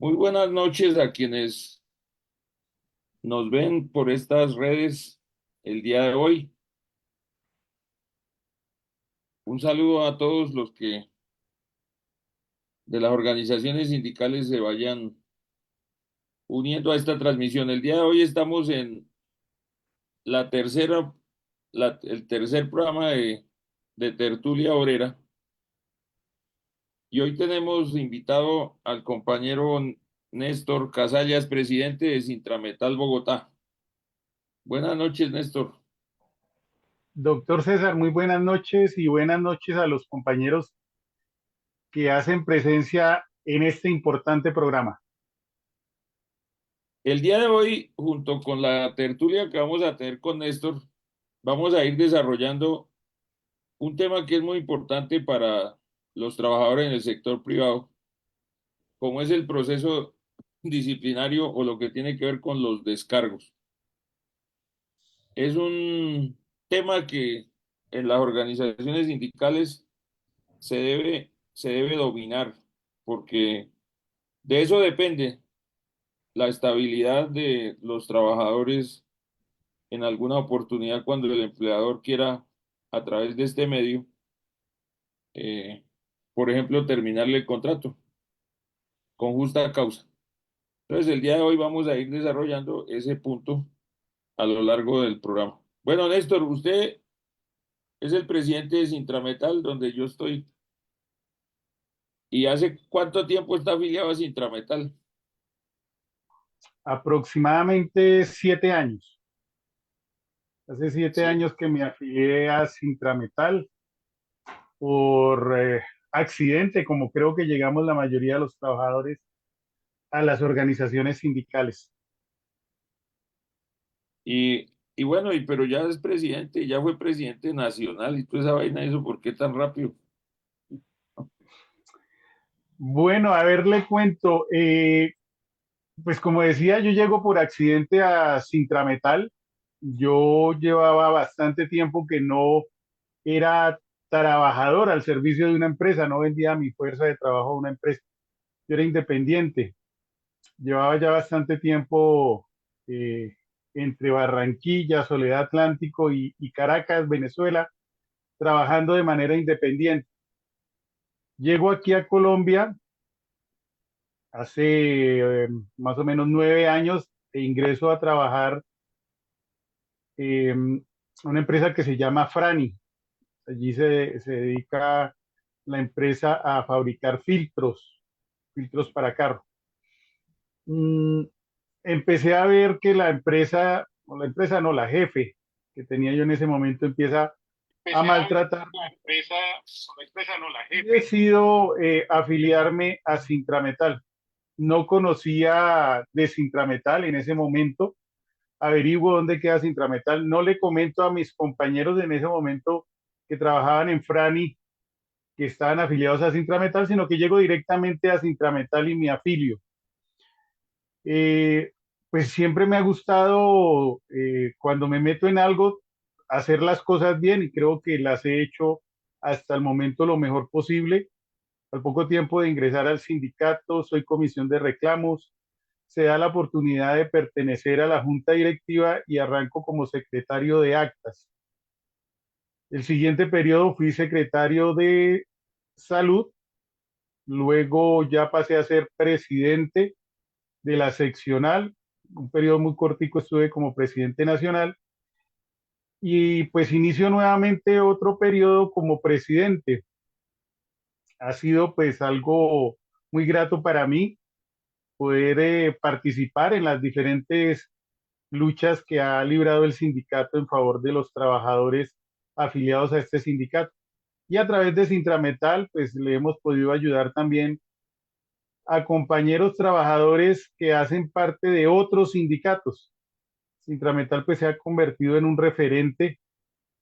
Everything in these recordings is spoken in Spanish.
Muy buenas noches a quienes nos ven por estas redes el día de hoy. Un saludo a todos los que de las organizaciones sindicales se vayan uniendo a esta transmisión. El día de hoy estamos en la tercera, el tercer programa de Tertulia Obrera y hoy tenemos invitado al compañero Néstor Casallas, presidente de Sintrametal Bogotá. Buenas noches, Néstor. Doctor César, muy buenas noches y buenas noches a los compañeros que hacen presencia en este importante programa. El día de hoy, junto con la tertulia que vamos a tener con Néstor, vamos a ir desarrollando un tema que es muy importante para los trabajadores en el sector privado, como es el proceso disciplinario o lo que tiene que ver con los descargos. Es un tema que en las organizaciones sindicales se debe dominar, porque de eso depende la estabilidad de los trabajadores en alguna oportunidad cuando el empleador quiera, a través de este medio, eh, por ejemplo, terminarle el contrato con justa causa. Entonces, el día de hoy vamos a ir desarrollando ese punto a lo largo del programa. Bueno, Néstor, usted es el presidente de Sintrametal, donde yo estoy. ¿Y hace cuánto tiempo está afiliado a Sintrametal? Aproximadamente 7 años. Hace siete Sí. años que me afilié a Sintrametal por accidente, como creo que llegamos la mayoría de los trabajadores a las organizaciones sindicales. Y bueno, pero ya es presidente, ya fue presidente nacional y toda esa vaina, ¿eso por qué tan rápido? Bueno, a ver, le cuento. Pues como decía, yo llego por accidente a Sintrametal. Yo llevaba bastante tiempo que no era trabajador al servicio de una empresa, no vendía mi fuerza de trabajo a una empresa. Yo era independiente. Llevaba ya bastante tiempo entre Barranquilla, Soledad Atlántico y Caracas, Venezuela, trabajando de manera independiente. Llego aquí a Colombia hace más o menos 9 años e ingreso a trabajar en una empresa que se llama Frani. Allí se dedica la empresa a fabricar filtros para carro. Mm, Empecé a ver que la empresa, o la empresa no, la jefe que tenía yo en ese momento empieza a Empecé a ver maltratar. la empresa, o la empresa no, la Y jefe. decido afiliarme a Sintrametal. No conocía de Sintrametal en ese momento. Averiguo dónde queda Sintrametal. No le comento a mis compañeros en ese momento que trabajaban en Frani que estaban afiliados a Sintrametal, sino que llego directamente a Sintrametal y me afilio. Eh, pues siempre me ha gustado cuando me meto en algo hacer las cosas bien y creo que las he hecho hasta el momento lo mejor posible. Al poco tiempo de ingresar al sindicato, soy comisión de reclamos, se da la oportunidad de pertenecer a la junta directiva y arranco como secretario de actas. El siguiente periodo fui secretario de salud, luego ya pasé a ser presidente de la seccional, un periodo muy cortico estuve como presidente nacional y pues inicio nuevamente otro periodo como presidente. Ha sido pues algo muy grato para mí poder participar en las diferentes luchas que ha librado el sindicato en favor de los trabajadores afiliados a este sindicato. Y a través de Sintrametal, pues le hemos podido ayudar también a compañeros trabajadores que hacen parte de otros sindicatos. Sintrametal pues se ha convertido en un referente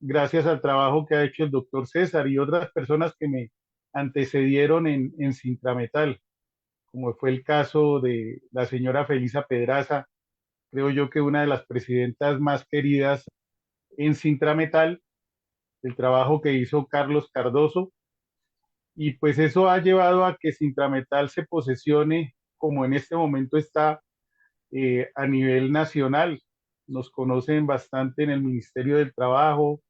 gracias al trabajo que ha hecho el doctor César y otras personas que me antecedieron en Sintrametal, como fue el caso de la señora Felisa Pedraza, creo yo que una de las presidentas más queridas en Sintrametal, el trabajo que hizo Carlos Cardoso, y pues eso ha llevado a que Sintrametal se posesione como en este momento está a nivel nacional. Nos conocen bastante en el Ministerio del Trabajo,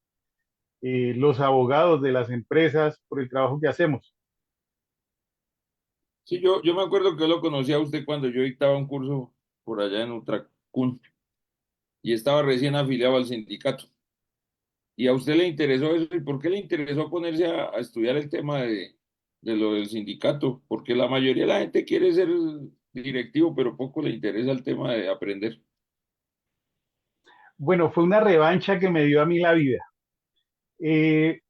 los abogados de las empresas por el trabajo que hacemos. Sí, yo me acuerdo que yo lo conocí a usted cuando yo dictaba un curso por allá en Utracún y estaba recién afiliado al sindicato. ¿Y a usted le interesó eso? ¿Y por qué le interesó ponerse a estudiar el tema de lo del sindicato? Porque la mayoría de la gente quiere ser directivo, pero poco le interesa el tema de aprender. Bueno, fue una revancha que me dio a mí la vida. Eh,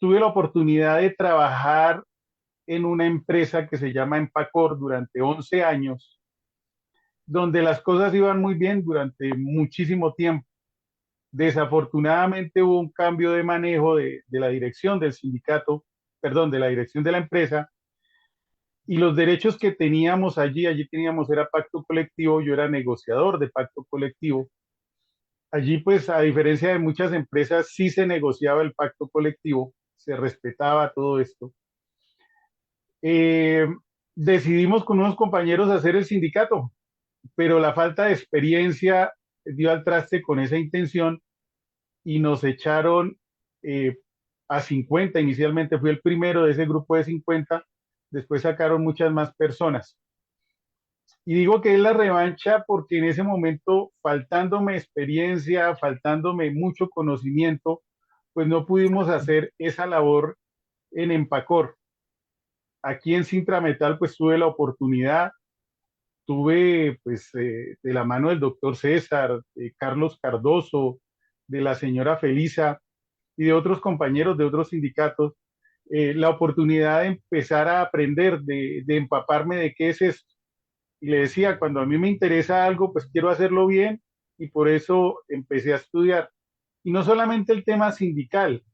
Tuve la oportunidad de trabajar en una empresa que se llama Empacor durante 11 años, donde las cosas iban muy bien durante muchísimo tiempo. Desafortunadamente hubo un cambio de manejo de la dirección del sindicato, perdón, de la dirección de la empresa, y los derechos que teníamos allí teníamos era pacto colectivo, yo era negociador de pacto colectivo. Allí, pues, a diferencia de muchas empresas, sí se negociaba el pacto colectivo, se respetaba todo esto. Eh, Decidimos con unos compañeros hacer el sindicato, pero la falta de experiencia dio al traste con esa intención y nos echaron eh, a 50. Inicialmente fui el primero de ese grupo de 50, después sacaron muchas más personas. Y digo que es la revancha porque en ese momento, faltándome experiencia, faltándome mucho conocimiento, pues no pudimos hacer esa labor en Empacor. Aquí en Sintrametal, pues tuve la oportunidad, tuve pues de la mano del doctor César, de Carlos Cardoso, de la señora Felisa y de otros compañeros de otros sindicatos, la oportunidad de empezar a aprender, de empaparme de qué es esto. Y le decía, cuando a mí me interesa algo, pues quiero hacerlo bien y por eso empecé a estudiar. Y no solamente el tema sindical,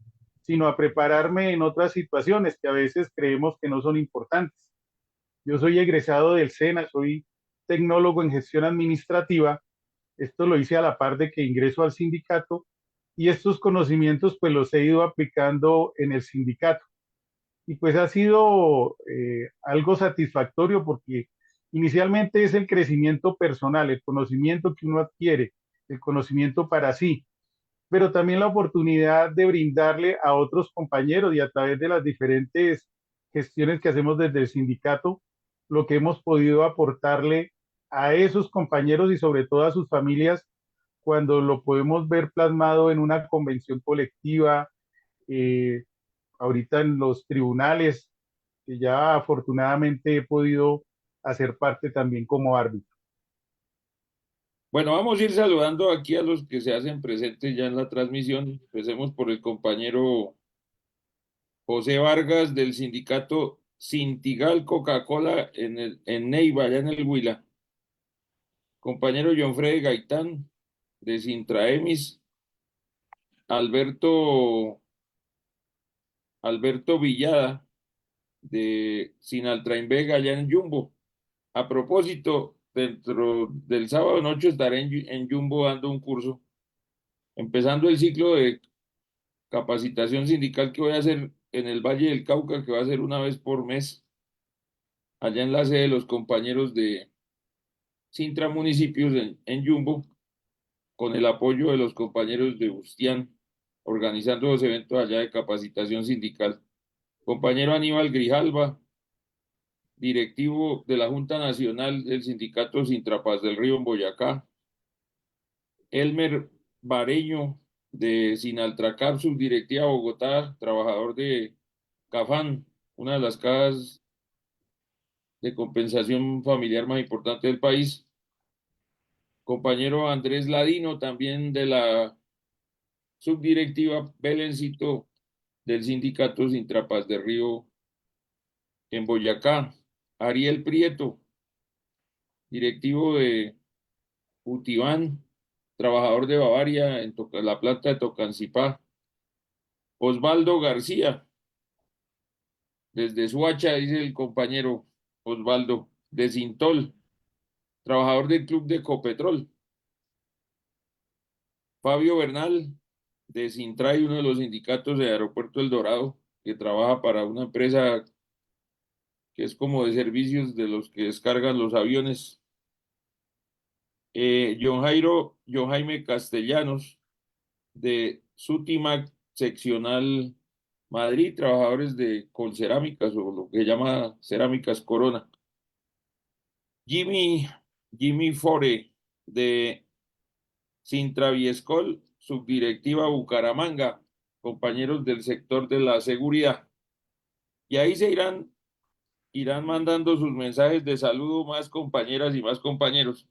sino a prepararme en otras situaciones que a veces creemos que no son importantes. Yo soy egresado del SENA, soy tecnólogo en gestión administrativa. Esto lo hice a la par de que ingreso al sindicato y estos conocimientos pues los he ido aplicando en el sindicato. Y pues ha sido algo satisfactorio porque inicialmente es el crecimiento personal, el conocimiento que uno adquiere, el conocimiento para sí, pero también la oportunidad de brindarle a otros compañeros y a través de las diferentes gestiones que hacemos desde el sindicato, lo que hemos podido aportarle a esos compañeros y sobre todo a sus familias cuando lo podemos ver plasmado en una convención colectiva, eh, ahorita en los tribunales, que ya afortunadamente he podido hacer parte también como árbitro. Bueno, vamos a ir saludando aquí a los que se hacen presentes ya en la transmisión. Empecemos por el compañero José Vargas del sindicato Sintigal Coca-Cola en Neiva, allá en el Huila. Compañero John Freddy Gaitán de Sintraemis. Alberto, Alberto Villada de Sinaltrain Vega allá en Jumbo. A propósito, dentro del sábado noche estaré en Jumbo dando un curso, empezando el ciclo de capacitación sindical que voy a hacer en el Valle del Cauca, que va a ser una vez por mes, allá en la sede de los compañeros de Sintra Municipios en Jumbo, con el apoyo de los compañeros de Bustián, organizando los eventos allá de capacitación sindical. Compañero Aníbal Grijalva, directivo de la Junta Nacional del Sindicato Sintrapaz del Río en Boyacá. Elmer Bareño de Sinaltracap, subdirectiva Bogotá, trabajador de Cafán, una de las casas de compensación familiar más importante del país. Compañero Andrés Ladino, también de la subdirectiva Belencito del Sindicato Sintrapaz del Río en Boyacá. Ariel Prieto, directivo de Utibán, trabajador de Bavaria en la planta de Tocancipá. Osvaldo García, desde Suacha, dice el compañero Osvaldo, de Sintol, trabajador del club de Ecopetrol. Fabio Bernal, de Sintray, uno de los sindicatos de Aeropuerto El Dorado, que trabaja para una empresa que es como de servicios de los que descargan los aviones. John Jaime Castellanos, de Sutimac Seccional Madrid, trabajadores de Colcerámicas o lo que llama Cerámicas Corona. Jimmy, Jimmy Fore, de Sintraviescol, subdirectiva Bucaramanga, compañeros del sector de la seguridad. Y ahí irán mandando sus mensajes de saludo más compañeras y más compañeros.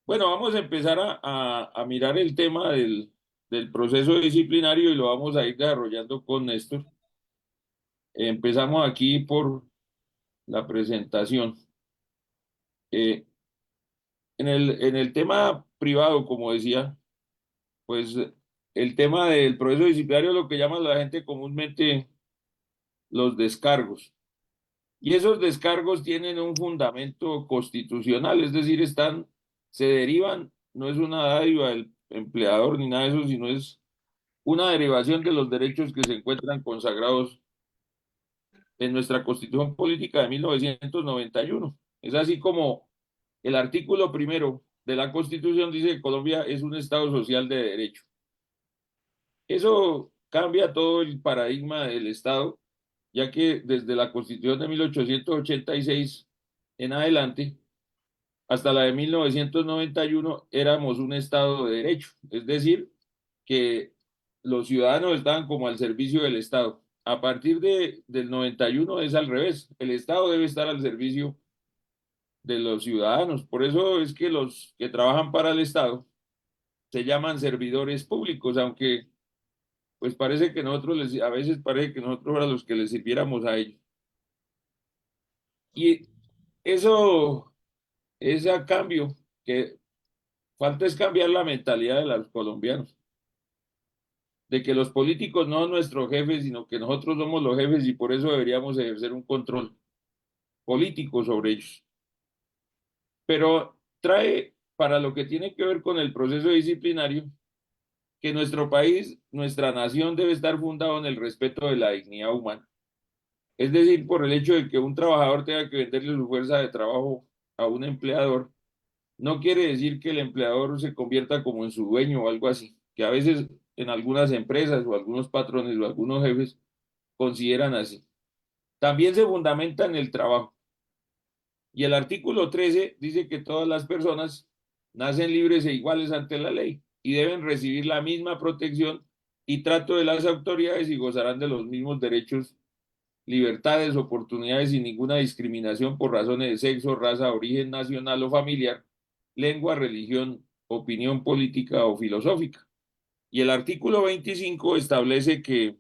Bueno, vamos a empezar a mirar el tema del proceso disciplinario y lo vamos a ir desarrollando con Néstor. Empezamos aquí por la presentación. Eh, en el tema privado, como decía, pues el tema del proceso disciplinario es lo que llama la gente comúnmente los descargos. Y esos descargos tienen un fundamento constitucional, es decir, se derivan, no es una dádiva del empleador ni nada de eso, sino es una derivación de los derechos que se encuentran consagrados en nuestra Constitución Política de 1991. Es así como el artículo primero de la Constitución dice que Colombia es un Estado social de derecho. Eso cambia todo el paradigma del Estado, ya que desde la Constitución de 1886 en adelante, hasta la de 1991, éramos un Estado de derecho, es decir, que los ciudadanos estaban como al servicio del Estado. A partir del 91 es al revés, el Estado debe estar al servicio de los ciudadanos. Por eso es que los que trabajan para el Estado se llaman servidores públicos, aunque pues parece que a veces parece que nosotros fuéramos los que les sirviéramos a ellos. Y eso es a cambio, que falta es cambiar la mentalidad de los colombianos, de que los políticos no son nuestros jefes, sino que nosotros somos los jefes y por eso deberíamos ejercer un control político sobre ellos. Pero trae para lo que tiene que ver con el proceso disciplinario, que nuestro país, nuestra nación debe estar fundado en el respeto de la dignidad humana. Es decir, por el hecho de que un trabajador tenga que venderle su fuerza de trabajo a un empleador, no quiere decir que el empleador se convierta como en su dueño o algo así, que a veces en algunas empresas o algunos patrones o algunos jefes consideran así. También se fundamenta en el trabajo. Y el artículo 13 dice que todas las personas nacen libres e iguales ante la ley y deben recibir la misma protección y trato de las autoridades y gozarán de los mismos derechos, libertades, oportunidades sin ninguna discriminación por razones de sexo, raza, origen nacional o familiar, lengua, religión, opinión política o filosófica. Y el artículo 25 establece que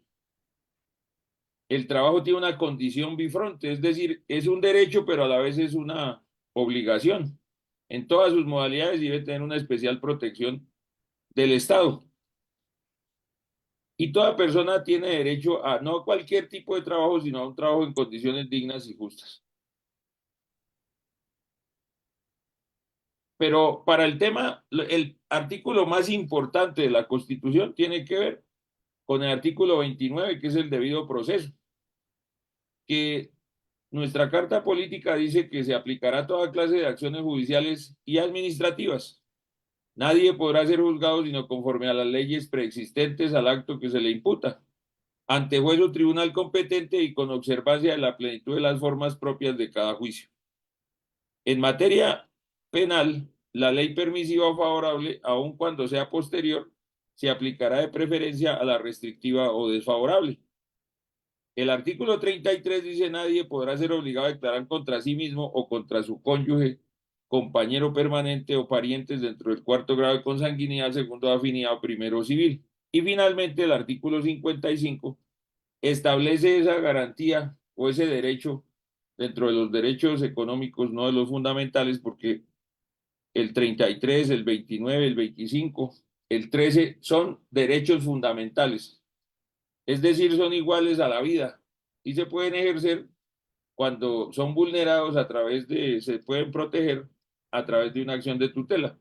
el trabajo tiene una condición bifronte, es decir, es un derecho, pero a la vez es una obligación. En todas sus modalidades debe tener una especial protección del Estado. Y toda persona tiene derecho a no a cualquier tipo de trabajo, sino a un trabajo en condiciones dignas y justas. Pero para el tema, el artículo más importante de la Constitución tiene que ver con el artículo 29, que es el debido proceso, que nuestra Carta Política dice que se aplicará toda clase de acciones judiciales y administrativas. Nadie podrá ser juzgado sino conforme a las leyes preexistentes al acto que se le imputa, ante juez o tribunal competente y con observancia de la plenitud de las formas propias de cada juicio. En materia penal, la ley permisiva o favorable, aun cuando sea posterior, se aplicará de preferencia a la restrictiva o desfavorable. El artículo 33 dice: nadie podrá ser obligado a declarar contra sí mismo o contra su cónyuge, compañero permanente o parientes dentro del cuarto grado de consanguinidad, segundo de afinidad o primero civil. Y finalmente el artículo 55 establece esa garantía o ese derecho dentro de los derechos económicos, no de los fundamentales, porque el 33, el 29, el 25, el 13 son derechos fundamentales, es decir, son iguales a la vida y se pueden ejercer cuando son vulnerados se pueden proteger a través de una acción de tutela.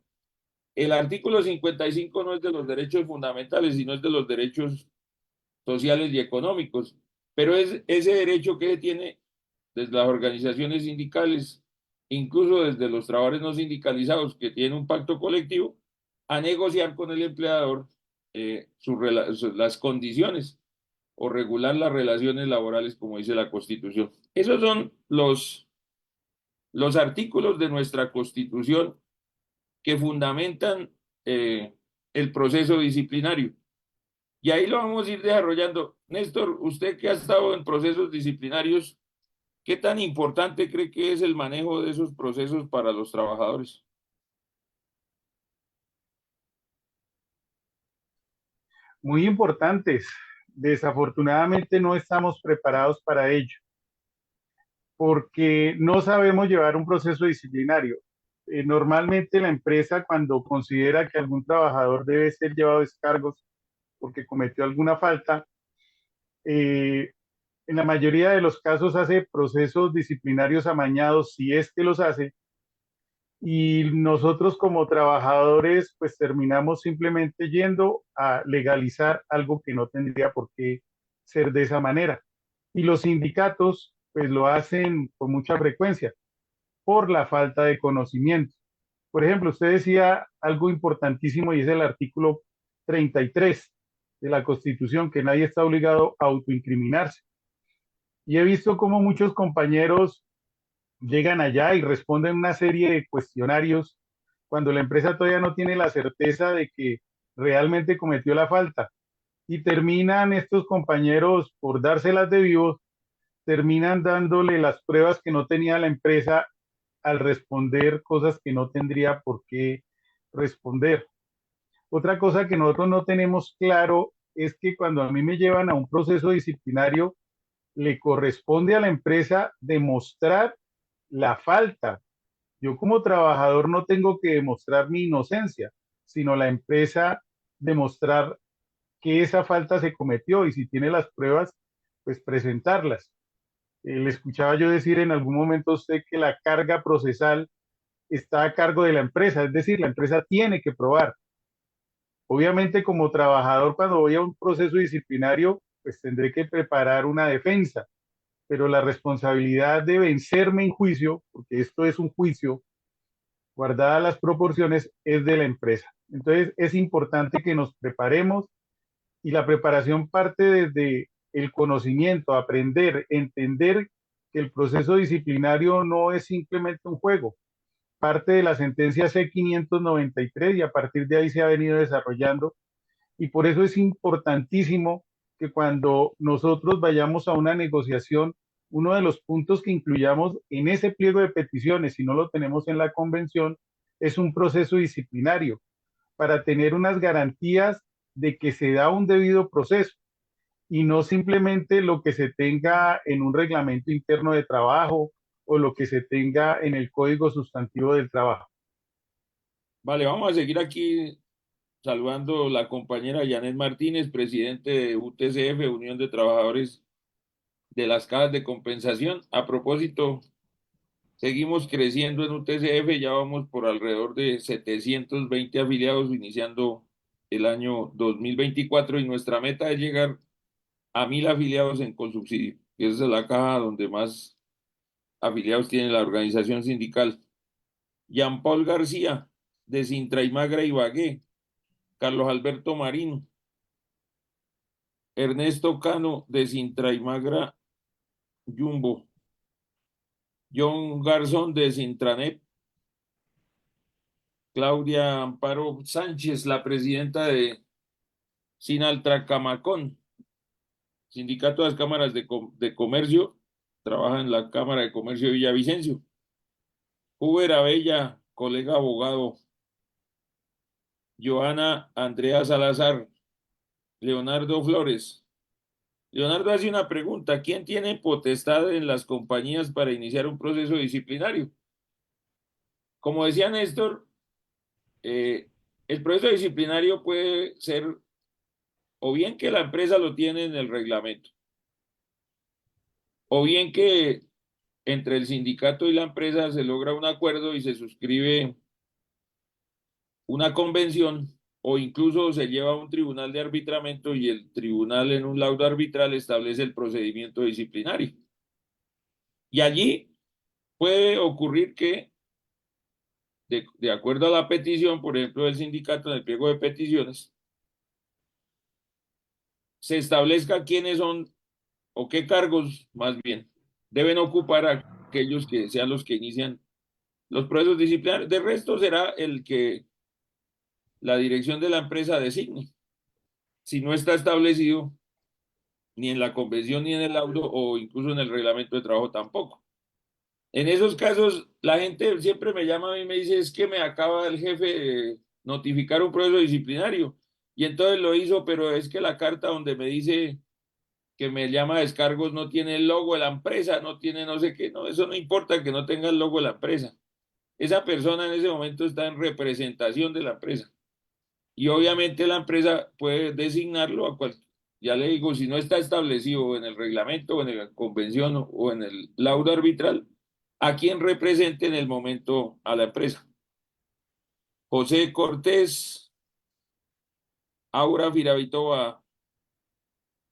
El artículo 55 no es de los derechos fundamentales, sino es de los derechos sociales y económicos, pero es ese derecho que tiene desde las organizaciones sindicales, incluso desde los trabajadores no sindicalizados que tienen un pacto colectivo, a negociar con el empleador las condiciones o regular las relaciones laborales, como dice la Constitución. Esos son los artículos de nuestra Constitución que fundamentan el proceso disciplinario. Y ahí lo vamos a ir desarrollando. Néstor, usted que ha estado en procesos disciplinarios, ¿qué tan importante cree que es el manejo de esos procesos para los trabajadores? Muy importantes. Desafortunadamente no estamos preparados para ello, porque no sabemos llevar un proceso disciplinario. Normalmente la empresa cuando considera que algún trabajador debe ser llevado a descargos porque cometió alguna falta, eh, en la mayoría de los casos hace procesos disciplinarios amañados, si es que los hace, y nosotros como trabajadores pues terminamos simplemente yendo a legalizar algo que no tendría por qué ser de esa manera. Y los sindicatos pues lo hacen con mucha frecuencia por la falta de conocimiento. Por ejemplo, usted decía algo importantísimo y es el artículo 33 de la Constitución, que nadie está obligado a autoincriminarse. Y he visto cómo muchos compañeros llegan allá y responden una serie de cuestionarios cuando la empresa todavía no tiene la certeza de que realmente cometió la falta. Y terminan estos compañeros, por dárselas de vivos, terminan dándole las pruebas que no tenía la empresa al responder cosas que no tendría por qué responder. Otra cosa que nosotros no tenemos claro es que cuando a mí me llevan a un proceso disciplinario, le corresponde a la empresa demostrar la falta. Yo como trabajador no tengo que demostrar mi inocencia, sino la empresa demostrar que esa falta se cometió y si tiene las pruebas, pues presentarlas. Le escuchaba yo decir en algún momento a usted que la carga procesal está a cargo de la empresa, es decir, la empresa tiene que probar. Obviamente como trabajador cuando voy a un proceso disciplinario, pues tendré que preparar una defensa, pero la responsabilidad de vencerme en juicio, porque esto es un juicio, guardadas las proporciones, es de la empresa. Entonces es importante que nos preparemos y la preparación parte desde el conocimiento, aprender, entender que el proceso disciplinario no es simplemente un juego, parte de la sentencia C-593 y a partir de ahí se ha venido desarrollando y por eso es importantísimo que cuando nosotros vayamos a una negociación, uno de los puntos que incluyamos en ese pliego de peticiones, si no lo tenemos en la convención, es un proceso disciplinario para tener unas garantías de que se da un debido proceso y no simplemente lo que se tenga en un reglamento interno de trabajo o lo que se tenga en el código sustantivo del trabajo. Vale, vamos a seguir aquí saludando a la compañera Janet Martínez, presidente de UTCF, Unión de Trabajadores de las Cajas de Compensación. A propósito, seguimos creciendo en UTCF, ya vamos por alrededor de 720 afiliados iniciando el año 2024 y nuestra meta es llegar a 1.000 afiliados en Colsubsidio, que esa es la caja donde más afiliados tiene la organización sindical. Jean Paul García, de Sintra y Magra Ibagué, Carlos Alberto Marín, Ernesto Cano, de Sintra y Magra Jumbo, John Garzón, de Sintranet, Claudia Amparo Sánchez, la presidenta de Sinaltracamacón, Sindicato de las Cámaras de Comercio, trabaja en la Cámara de Comercio de Villavicencio. Uber Abella, colega abogado, Joana Andrea Salazar, Leonardo Flores. Leonardo hace una pregunta: ¿quién tiene potestad en las compañías para iniciar un proceso disciplinario? Como decía Néstor, eh, el proceso disciplinario puede ser o bien que la empresa lo tiene en el reglamento, o bien que entre el sindicato y la empresa se logra un acuerdo y se suscribe una convención, o incluso se lleva a un tribunal de arbitramiento y el tribunal en un laudo arbitral establece el procedimiento disciplinario. Y allí puede ocurrir que, de acuerdo a la petición, por ejemplo, del sindicato en el pliego de peticiones, se establezca quiénes son o qué cargos, más bien, deben ocupar aquellos que sean los que inician los procesos disciplinarios. De resto será el que la dirección de la empresa designe. Si no está establecido ni en la convención ni en el laudo o incluso en el reglamento de trabajo tampoco. En esos casos, la gente siempre me llama a mí y me dice, es que me acaba el jefe de notificar un proceso disciplinario. Y entonces lo hizo, pero es que la carta donde me dice que me llama a descargos no tiene el logo de la empresa, no tiene no sé qué, no, eso no importa que no tenga el logo de la empresa. Esa persona en ese momento está en representación de la empresa. Y obviamente la empresa puede designarlo a cual, ya le digo, si no está establecido en el reglamento o en la convención o en el laudo arbitral, a quien represente en el momento a la empresa. José Cortés, Aura Firavitova,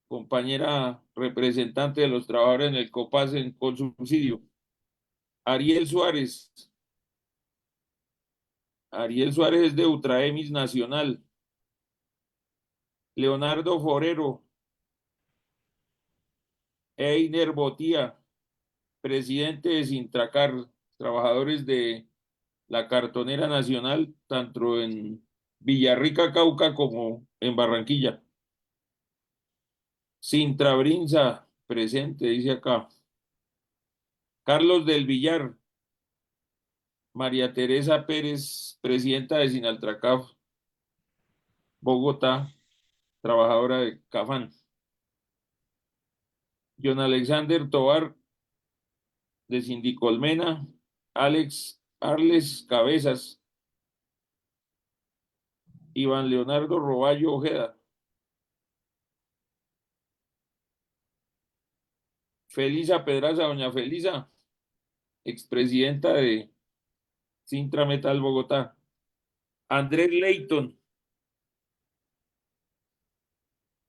compañera representante de los trabajadores en el COPAS con subsidio. Ariel Suárez, Ariel Suárez es de Ultraemis Nacional. Leonardo Forero, Einer Botía, presidente de Sintracar, trabajadores de la Cartonera Nacional, tanto en Villarrica, Cauca, como en Barranquilla. Sintra Brinza, presente, dice acá. Carlos del Villar, María Teresa Pérez, presidenta de Sinaltracaf, Bogotá, trabajadora de Cafán. John Alexander Tovar, de Sindicolmena, Alex Arles Cabezas, Iván Leonardo Roballo Ojeda, Felisa Pedraza, doña Felisa, expresidenta de Sintra Metal Bogotá, Andrés Leighton,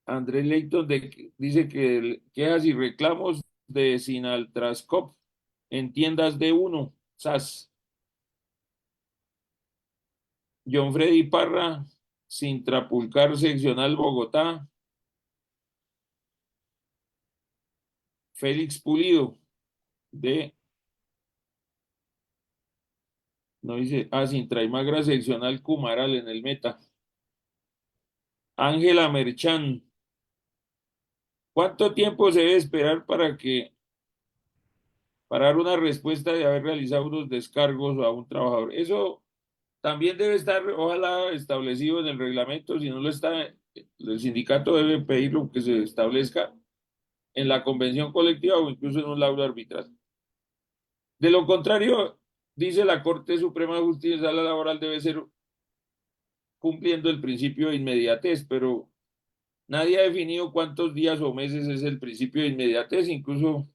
Andrés Leighton dice que quejas y reclamos de Sinaltrascop en tiendas de uno, SAS. John Freddy Parra, Sintrapulcar Seccional Bogotá, Félix Pulido, de, no dice, Sintraimagra Seccional Cumaral en el Meta. Ángela Merchán, ¿cuánto tiempo se debe esperar para dar una respuesta de haber realizado unos descargos a un trabajador? Eso también debe estar, ojalá, establecido en el reglamento. Si no lo está, el sindicato debe pedirlo que se establezca en la convención colectiva o incluso en un laudo arbitral. De lo contrario, dice la Corte Suprema de Justicia, la laboral debe ser cumpliendo el principio de inmediatez, pero nadie ha definido cuántos días o meses es el principio de inmediatez. Incluso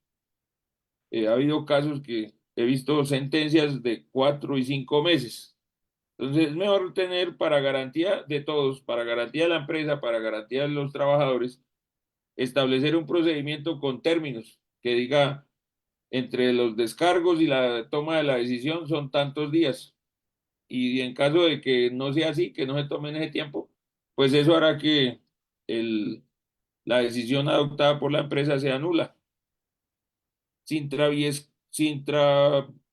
ha habido casos que he visto sentencias de 4 y 5 meses. Entonces es mejor tener, para garantía de todos, para garantía de la empresa, para garantía de los trabajadores, establecer un procedimiento con términos que diga entre los descargos y la toma de la decisión son tantos días. Y en caso de que no sea así, que no se tome en ese tiempo, pues eso hará que el, la decisión adoptada por la empresa sea nula. Sintra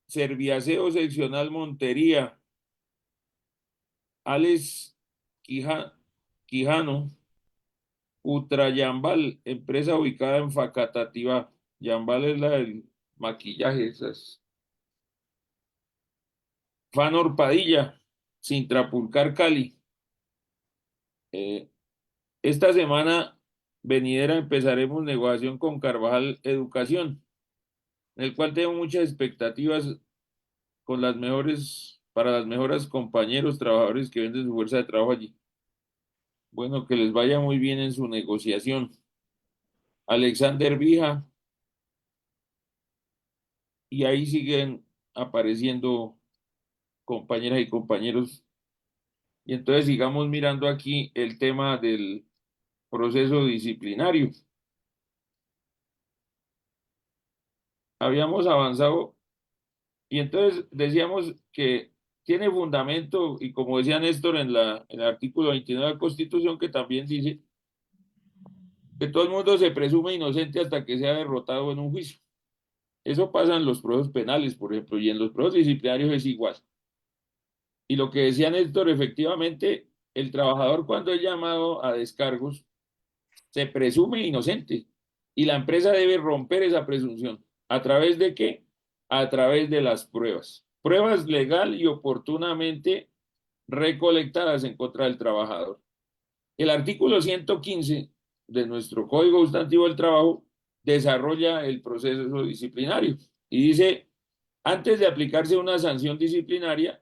Serviaceo Seccional Montería, Alex Quijano, Utrayambal, empresa ubicada en Facatativá. Yambal es la del maquillaje, esas. Fanor Padilla, Sintrapulcar Cali. Eh, esta semana venidera empezaremos negociación con Carvajal Educación, en el cual tengo muchas expectativas con las mejores, para las mejores compañeros trabajadores que venden su fuerza de trabajo allí. Bueno, que les vaya muy bien en su negociación. Alexander Vija, y ahí siguen apareciendo compañeras y compañeros. Y entonces sigamos mirando aquí el tema del proceso disciplinario. habíamos avanzado y entonces decíamos que tiene fundamento y como decía Néstor en el artículo 29 de la Constitución que también dice que todo el mundo se presume inocente hasta que sea derrotado en un juicio. Eso pasa en los procesos penales, por ejemplo, y en los procesos disciplinarios es igual. Y lo que decía Néstor, efectivamente, el trabajador cuando es llamado a descargos se presume inocente y la empresa debe romper esa presunción. ¿A través de qué? A través de las pruebas. Pruebas legal y oportunamente recolectadas en contra del trabajador. El artículo 115 de nuestro Código Sustantivo del Trabajo desarrolla el proceso disciplinario y dice, antes de aplicarse una sanción disciplinaria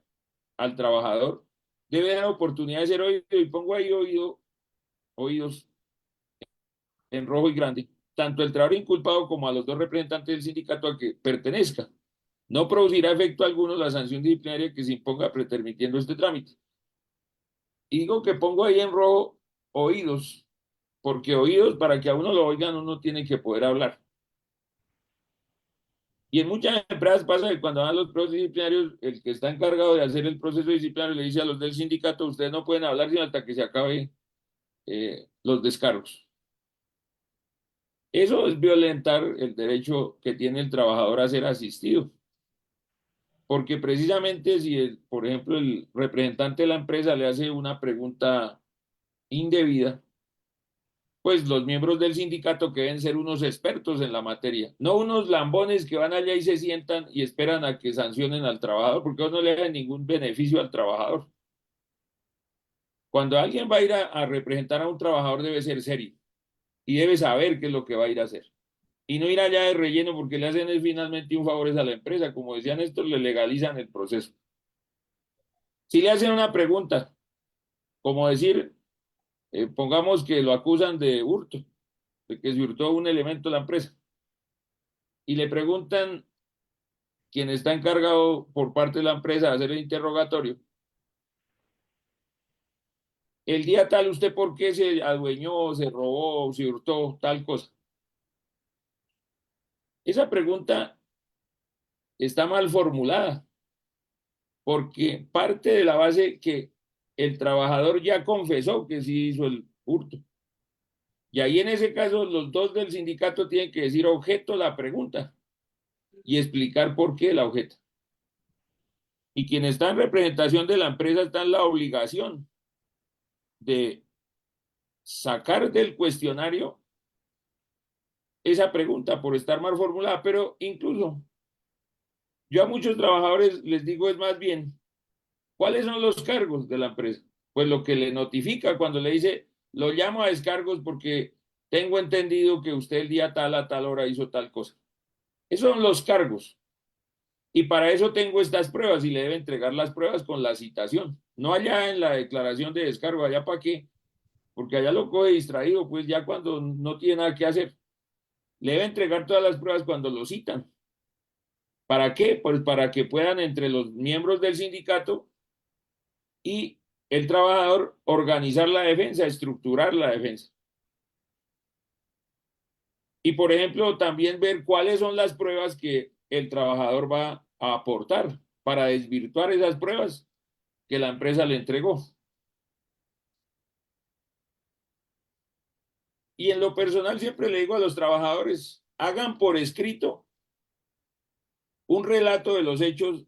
al trabajador, debe dar oportunidad de ser oído y pongo ahí oídos en rojo y grande, tanto el trabajador inculpado como a los dos representantes del sindicato al que pertenezca. No producirá efecto alguno la sanción disciplinaria que se imponga pretermitiendo este trámite. Y digo que pongo ahí en rojo oídos, porque oídos, para que a uno lo oigan, uno tiene que poder hablar. Y en muchas empresas pasa que cuando van los procesos disciplinarios, el que está encargado de hacer el proceso disciplinario le dice a los del sindicato, ustedes no pueden hablar sino hasta que se acabe los descargos. Eso es violentar el derecho que tiene el trabajador a ser asistido, porque precisamente si, por ejemplo, el representante de la empresa le hace una pregunta indebida, pues los miembros del sindicato que deben ser unos expertos en la materia, no unos lambones que van allá y se sientan y esperan a que sancionen al trabajador, porque eso no le da ningún beneficio al trabajador. Cuando alguien va a ir a representar a un trabajador debe ser serio y debe saber qué es lo que va a ir a hacer. Y no ir allá de relleno porque le hacen finalmente un favor a la empresa. Como decían estos, le legalizan el proceso. Si le hacen una pregunta, como decir, pongamos que lo acusan de hurto, de que se hurtó un elemento de la empresa, y le preguntan quien está encargado por parte de la empresa de hacer el interrogatorio, el día tal, ¿usted por qué se adueñó, se robó, se hurtó tal cosa? Esa pregunta está mal formulada, porque parte de la base que el trabajador ya confesó que sí hizo el hurto. Y ahí en ese caso los dos del sindicato tienen que decir objeto la pregunta y explicar por qué la objeta. Y quien está en representación de la empresa está en la obligación de sacar del cuestionario esa pregunta por estar mal formulada, pero incluso yo a muchos trabajadores les digo es más bien, ¿cuáles son los cargos de la empresa? Pues lo que le notifica cuando le dice, lo llamo a descargos porque tengo entendido que usted el día tal a tal hora hizo tal cosa. Esos son los cargos. Y para eso tengo estas pruebas y le debe entregar las pruebas con la citación. No allá en la declaración de descargo, allá para qué, porque allá lo coge distraído, pues ya cuando no tiene nada que hacer. Le debe entregar todas las pruebas cuando lo citan. ¿Para qué? Pues para que puedan entre los miembros del sindicato y el trabajador organizar la defensa, estructurar la defensa. Y por ejemplo, también ver cuáles son las pruebas que el trabajador va a aportar para desvirtuar esas pruebas que la empresa le entregó. Y en lo personal siempre le digo a los trabajadores, hagan por escrito un relato de los hechos,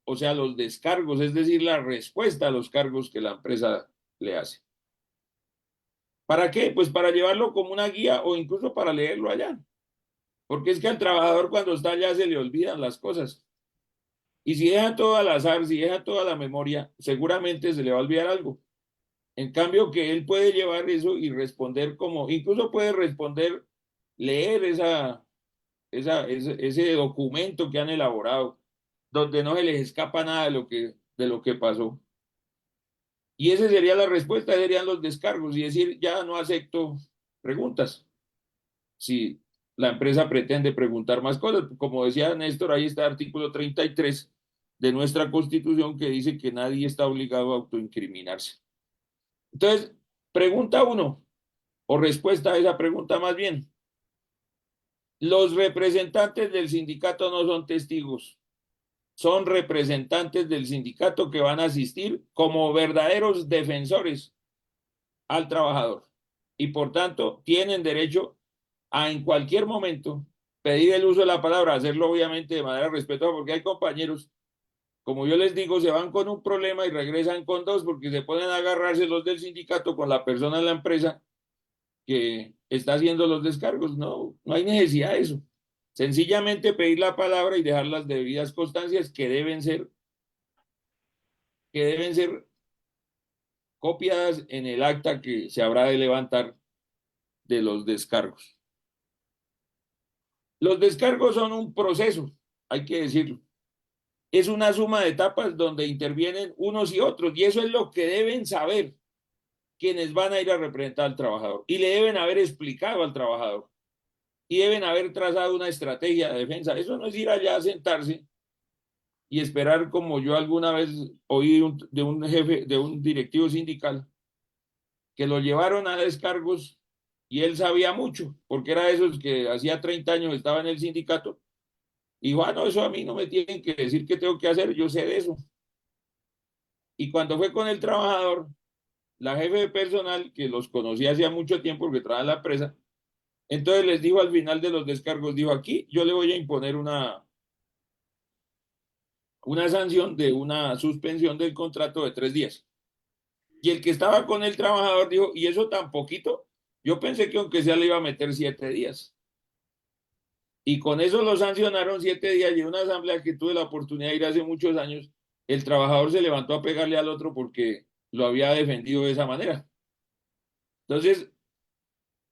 o sea, los descargos, es decir, la respuesta a los cargos que la empresa le hace. ¿Para qué? Pues para llevarlo como una guía o incluso para leerlo allá. Porque es que al trabajador cuando está allá se le olvidan las cosas. Y si deja todo al azar, si deja toda la memoria, seguramente se le va a olvidar algo. En cambio, que él puede llevar eso y responder como, incluso puede responder, leer ese documento que han elaborado, donde no se les escapa nada de lo que pasó. Y esa sería la respuesta, serían los descargos y decir, ya no acepto preguntas. Si la empresa pretende preguntar más cosas, como decía Néstor, ahí está el artículo 33 de nuestra Constitución que dice que nadie está obligado a autoincriminarse. Entonces, pregunta uno, o respuesta a esa pregunta más bien. Los representantes del sindicato no son testigos, son representantes del sindicato que van a asistir como verdaderos defensores al trabajador y por tanto tienen derecho a en cualquier momento pedir el uso de la palabra, hacerlo obviamente de manera respetuosa, porque hay compañeros, como yo les digo, se van con un problema y regresan con dos porque se ponen a agarrarse los del sindicato con la persona de la empresa que está haciendo los descargos. No, no hay necesidad de eso. Sencillamente pedir la palabra y dejar las debidas constancias que deben ser copiadas en el acta que se habrá de levantar de los descargos. Los descargos son un proceso, hay que decirlo. Es una suma de etapas donde intervienen unos y otros, y eso es lo que deben saber quienes van a ir a representar al trabajador. Y le deben haber explicado al trabajador. Y deben haber trazado una estrategia de defensa. Eso no es ir allá a sentarse y esperar, como yo alguna vez oí de un jefe, de un directivo sindical, que lo llevaron a descargos y él sabía mucho, porque era de esos que hacía 30 años estaba en el sindicato. Y dijo, ah, no, eso a mí no me tienen que decir qué tengo que hacer, yo sé de eso. Y cuando fue con el trabajador, la jefe de personal, que los conocía hacía mucho tiempo porque trabajaba en la empresa, entonces les dijo al final de los descargos, dijo, aquí yo le voy a imponer una sanción de una suspensión del contrato de 3 días. Y el que estaba con el trabajador dijo, ¿y eso tan poquito? Yo pensé que aunque sea le iba a meter 7 días. Y con eso lo sancionaron 7 días y en una asamblea que tuve la oportunidad de ir hace muchos años, el trabajador se levantó a pegarle al otro porque lo había defendido de esa manera. Entonces,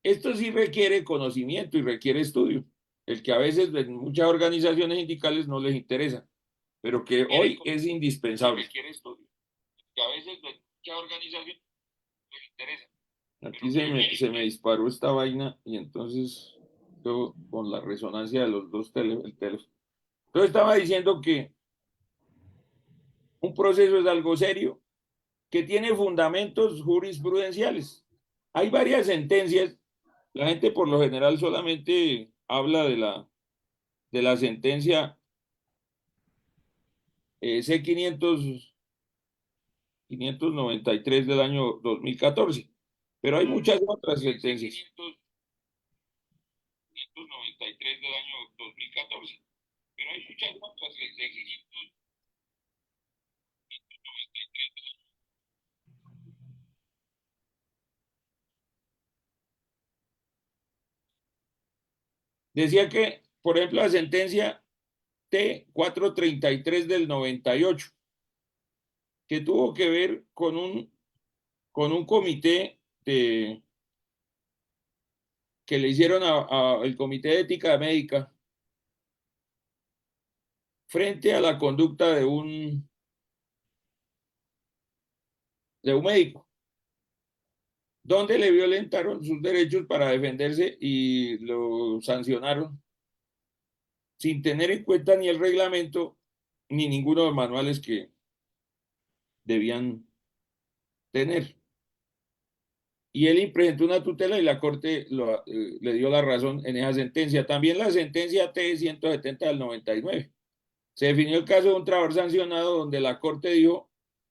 esto sí requiere conocimiento y requiere estudio, el que a veces en muchas organizaciones sindicales no les interesa, pero que hoy es indispensable. Requiere estudio, que a veces en muchas organizaciones no les interesa. Aquí se me disparó esta vaina y entonces yo con la resonancia de los dos el teléfono. Entonces estaba diciendo que un proceso es algo serio que tiene fundamentos jurisprudenciales. Hay varias sentencias. La gente por lo general solamente habla de la sentencia C-593 del año 2014, pero hay muchas otras sentencias. 593 del año 2014, pero hay muchas otras sentencias. Decía que, por ejemplo, la sentencia T-433 del 98, que tuvo que ver con un comité que le hicieron al Comité de Ética Médica frente a la conducta de un médico, donde le violentaron sus derechos para defenderse y lo sancionaron sin tener en cuenta ni el reglamento ni ninguno de los manuales que debían tener. Y él presentó una tutela y la Corte le dio la razón en esa sentencia. También la sentencia T-170 del 99. Se definió el caso de un trabajador sancionado donde la Corte dijo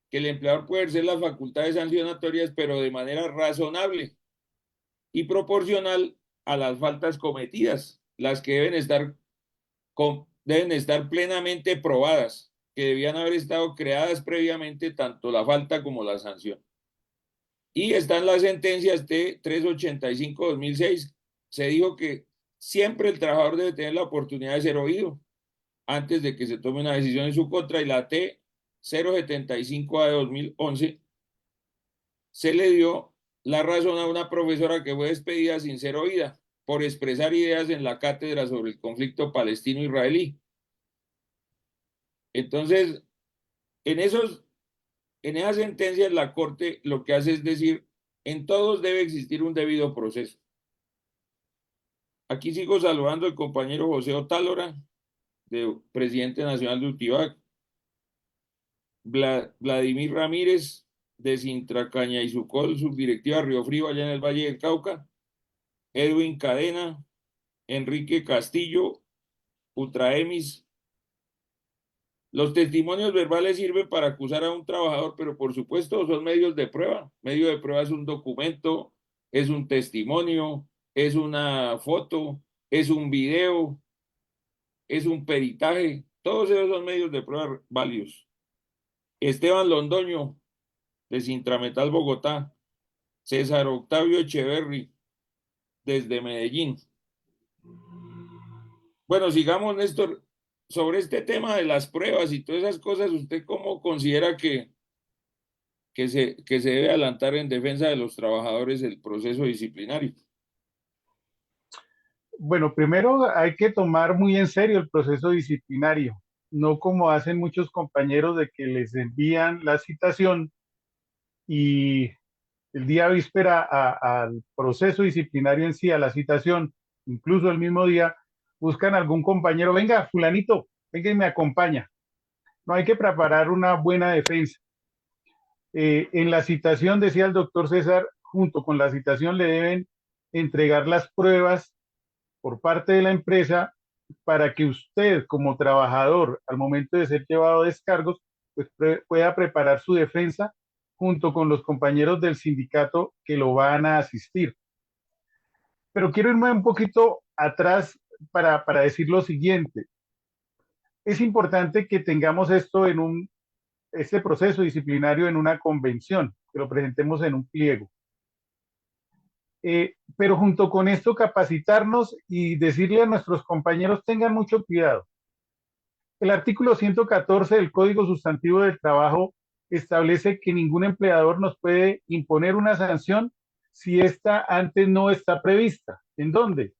que el empleador puede ejercer las facultades sancionatorias, pero de manera razonable y proporcional a las faltas cometidas, las que deben estar plenamente probadas, que debían haber estado creadas previamente tanto la falta como la sanción. Y están las sentencias T-385-2006. Se dijo que siempre el trabajador debe tener la oportunidad de ser oído antes de que se tome una decisión en su contra, y la T-075 de 2011 se le dio la razón a una profesora que fue despedida sin ser oída por expresar ideas en la cátedra sobre el conflicto palestino-israelí. Entonces, en en esas sentencias la Corte lo que hace es decir, en todos debe existir un debido proceso. Aquí sigo saludando al compañero José Otálora, presidente nacional de UTIVAC, Vladimir Ramírez, de Sintracaña y Sucol, subdirectiva Río Frío, allá en el Valle del Cauca, Edwin Cadena, Enrique Castillo, Ultraemis. Los testimonios verbales sirven para acusar a un trabajador, pero por supuesto son medios de prueba. Medio de prueba es un documento, es un testimonio, es una foto, es un video, es un peritaje. Todos esos son medios de prueba válidos. Esteban Londoño, de Sintrametal Bogotá. César Octavio Echeverry, desde Medellín. Bueno, sigamos, Néstor. Sobre este tema de las pruebas y todas esas cosas, ¿usted cómo considera que se debe adelantar en defensa de los trabajadores el proceso disciplinario? Bueno, primero hay que tomar muy en serio el proceso disciplinario, no como hacen muchos compañeros de que les envían la citación y el día víspera al proceso disciplinario en sí, a la citación, incluso el mismo día, buscan algún compañero, venga, fulanito, venga y me acompaña. No hay que preparar una buena defensa. En la citación, decía el doctor César, junto con la citación le deben entregar las pruebas por parte de la empresa para que usted como trabajador, al momento de ser llevado a descargos, pues pueda preparar su defensa junto con los compañeros del sindicato que lo van a asistir. Pero quiero irme un poquito atrás para decir lo siguiente. Es importante que tengamos esto este proceso disciplinario en una convención, que lo presentemos en un pliego. Pero junto con esto capacitarnos y decirle a nuestros compañeros tengan mucho cuidado. El artículo 114 del Código Sustantivo del Trabajo establece que ningún empleador nos puede imponer una sanción si esta antes no está prevista. ¿En dónde?